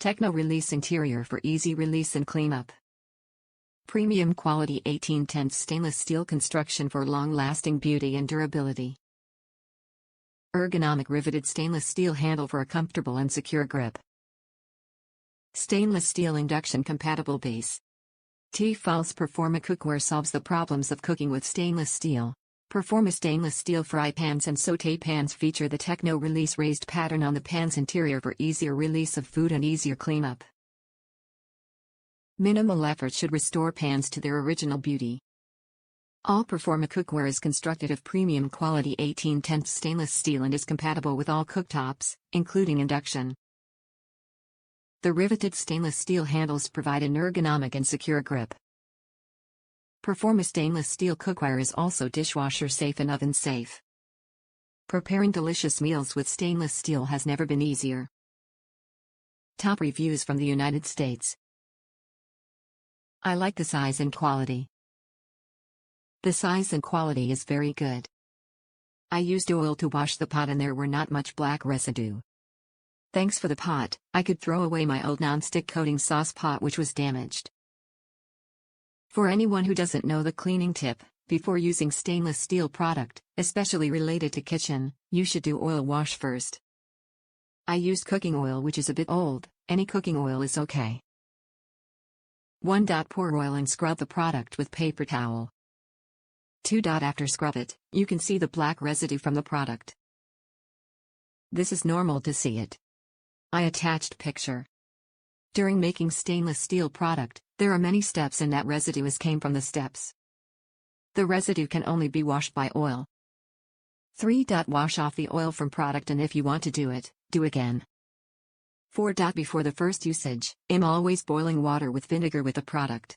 Techno Release interior for easy release and cleanup. Premium quality 1810 stainless steel construction for long-lasting beauty and durability. Ergonomic riveted stainless steel handle for a comfortable and secure grip. Stainless steel induction compatible base. T-fal's Performa cookware solves the problems of cooking with stainless steel. Performa stainless steel fry pans and saute pans feature the Techno Release raised pattern on the pan's interior for easier release of food and easier cleanup. Minimal effort should restore pans to their original beauty. All Performa cookware is constructed of premium quality 1810 stainless steel and is compatible with all cooktops, including induction. The riveted stainless steel handles provide an ergonomic and secure grip. Performa stainless steel cookware is also dishwasher safe and oven safe. Preparing delicious meals with stainless steel has never been easier. Top reviews from the United States. I like the size and quality. The size and quality is very good. I used oil to wash the pot and there were not much black residue. Thanks for the pot, I could throw away my old non-stick coating sauce pot which was damaged. For anyone who doesn't know the cleaning tip, before using stainless steel product, especially related to kitchen, you should do oil wash first. I used cooking oil which is a bit old, any cooking oil is okay. 1. Pour oil and scrub the product with paper towel. 2. After scrub it, you can see the black residue from the product. This is normal to see it. I attached picture. During making stainless steel product, there are many steps and that residue came from the steps. The residue can only be washed by oil. 3. Wash off the oil from product and if you want to do it, do again. 4. Before the first usage, always boiling water with vinegar with the product.